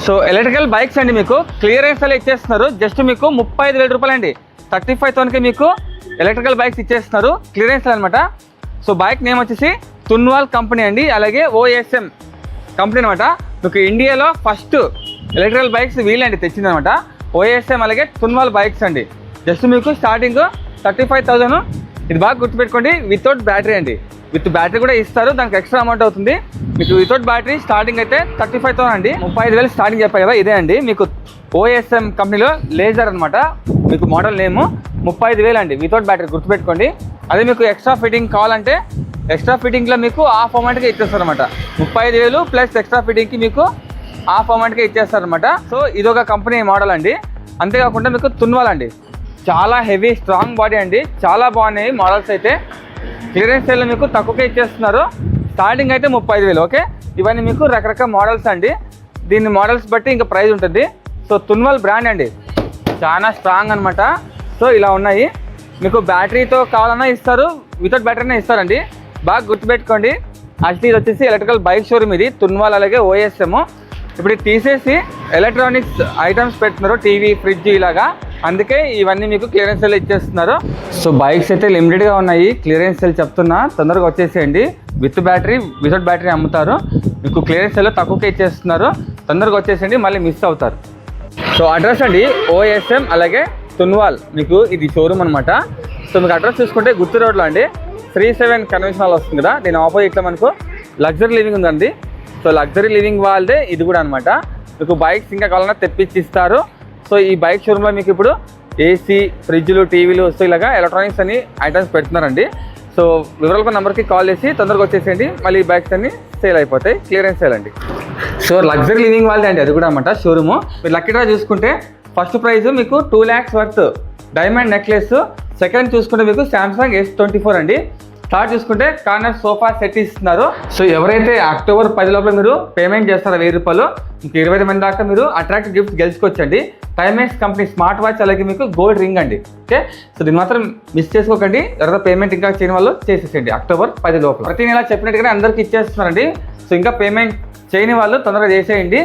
So electrical bikes అండి మీకు clearance అలా ఇచ్చేస్తున్నారు. జస్ట్ మీకు 35,000 రూపాయలు అండి. 35,000కి మీకు ఎలక్ట్రికల్ బైక్స్ ఇచ్చేస్తున్నారు క్లియరెన్స్ అనమాట. సో బైక్ నేమ్ వచ్చేసి తున్వాల్ కంపెనీ అండి, అలాగే OSM కంపెనీ అనమాట. మీకు ఇండియాలో ఫస్ట్ ఎలక్ట్రికల్ బైక్స్ వీళ్ళండి తెచ్చిందనమాట. OSM అలాగే తున్వాల్ బైక్స్ అండి. జస్ట్ మీకు స్టార్టింగ్ 35,000. ఇది బాగా గుర్తుపెట్టుకోండి, వితౌట్ బ్యాటరీ అండి. విత్ బ్యాటరీ కూడా ఇస్తారు, దానికి ఎక్స్ట్రా అమౌంట్ అవుతుంది. మీకు వితౌట్ బ్యాటరీ స్టార్టింగ్ అయితే 35,000 అండి. 35,000 స్టార్టింగ్ చెప్పారు కదా, ఇదే అండి మీకు OSM కంపెనీలో లేజర్ అనమాట. మీకు మోడల్ నేము 35,000 అండి వితౌట్ బ్యాటరీ, గుర్తుపెట్టుకోండి. అదే మీకు ఎక్స్ట్రా ఫిట్టింగ్ కావాలంటే ఎక్స్ట్రా ఫిట్టింగ్లో మీకు హాఫ్ అమౌంట్గా ఇచ్చేస్తారు అనమాట. 35,000 ప్లస్ ఎక్స్ట్రా ఫిట్టింగ్కి మీకు హాఫ్ అమౌంట్గా ఇచ్చేస్తారనమాట. సో ఇదొక కంపెనీ మోడల్ అండి. అంతేకాకుండా మీకు తున్వాల్ అండి, చాలా హెవీ స్ట్రాంగ్ బాడీ అండి, చాలా బాగున్నాయి మోడల్స్ అయితే. క్లియరెన్స్ సేల్లో మీకు తక్కువకే ఇచ్చేస్తున్నారు. స్టార్టింగ్ అయితే 35,000. ఓకే, ఇవన్నీ మీకు రకరకాల మోడల్స్ అండి. దీని మోడల్స్ బట్టి ఇంకా ప్రైస్ ఉంటుంది. సో తున్వాల్ బ్రాండ్ అండి, చాలా స్ట్రాంగ్ అనమాట. సో ఇలా ఉన్నాయి. మీకు బ్యాటరీతో కావాలన్నా ఇస్తారు, వితౌట్ బ్యాటరీనే ఇస్తారండి. బాగా గుర్తుపెట్టుకోండి. యాక్చువల్లీ ఇది వచ్చేసి ఎలక్ట్రికల్ బైక్ షోరూమ్, ఇది తున్వాల్ అలాగే OSM. ఇప్పుడు ఇది తీసేసి ఎలక్ట్రానిక్స్ ఐటమ్స్ పెడుతున్నారు, టీవీ, ఫ్రిడ్జ్ ఇలాగా. అందుకే ఇవన్నీ మీకు క్లియరెన్స్ సేల్ ఇచ్చేస్తున్నారు. సో బైక్స్ అయితే లిమిటెడ్గా ఉన్నాయి, క్లియరెన్స్ సేల్ చెప్తున్నా, తొందరగా వచ్చేసేయండి. విత్ బ్యాటరీ వితౌట్ బ్యాటరీ అమ్ముతారు. మీకు క్లియరెన్స్ సేల్లో తక్కువకే ఇచ్చేస్తున్నారు, తొందరగా వచ్చేసేయండి, మళ్ళీ మిస్ అవుతారు. సో అడ్రస్ అండి OSM అలాగే తున్వాల్, మీకు ఇది షోరూమ్ అనమాట. సో మీకు అడ్రస్ చూసుకుంటే గుత్తి రోడ్లో అండి 37 కన్వెన్షన్ హాల్ వస్తుంది కదా, దీని ఆపోజిట్లో మనకు లగ్జరీ లివింగ్ ఉందండి. సో లగ్జరీ లివింగ్ వాళ్ళదే ఇది కూడా అనమాట. మీకు బైక్స్ ఇంకా కావాలన్నా తెప్పించి ఇస్తారు. సో ఈ బైక్ షోరూంలో మీకు ఇప్పుడు AC, ఫ్రిడ్జ్లు, టీవీలు, సో ఇలాగా ఎలక్ట్రానిక్స్ అన్ని ఐటమ్స్ పెడుతున్నారండి. సో వివరాలకు నెంబర్కి కాల్ చేసి తొందరగా వచ్చేసేయండి, మళ్ళీ ఈ బైక్స్ అన్ని సేల్ అయిపోతాయి, క్లియరెన్స్ సేల్ అండి. సో లగ్జరీ లివింగ్ వాళ్ళదే అండి అది కూడా అనమాట షోరూము. మీరు లక్కీ డ్రా చూసుకుంటే ఫస్ట్ ప్రైజ్ మీకు 2 lakhs worth diamond necklace. Second చూసుకుంటే మీకు Samsung S24 అండి. థర్డ్ చూసుకుంటే కార్నర్ సోఫా సెట్ ఇస్తున్నారు. సో ఎవరైతే అక్టోబర్ 10 లోపల మీరు పేమెంట్ చేస్తారో 1000 రూపాయలు, మీకు 25 మంది దాకా మీరు అట్రాక్టివ్ గిఫ్ట్స్ గెలుచుకోవచ్చండి. టైమెక్స్ కంపెనీ స్మార్ట్ వాచ్ అలాగే మీకు గోల్డ్ రింగ్ అండి. ఓకే, సో దీన్ని మాత్రం మిస్ చేసుకోకండి. ఎవరైనా పేమెంట్ ఇంకా చేయని వాళ్ళు చేసేసేయండి అక్టోబర్ 10 లోపల. ప్రతి నెల చెప్పినట్టుగానే అందరికీ ఇచ్చేస్తున్నారండి. సో ఇంకా పేమెంట్ చేయని వాళ్ళు తొందరగా చేసేయండి.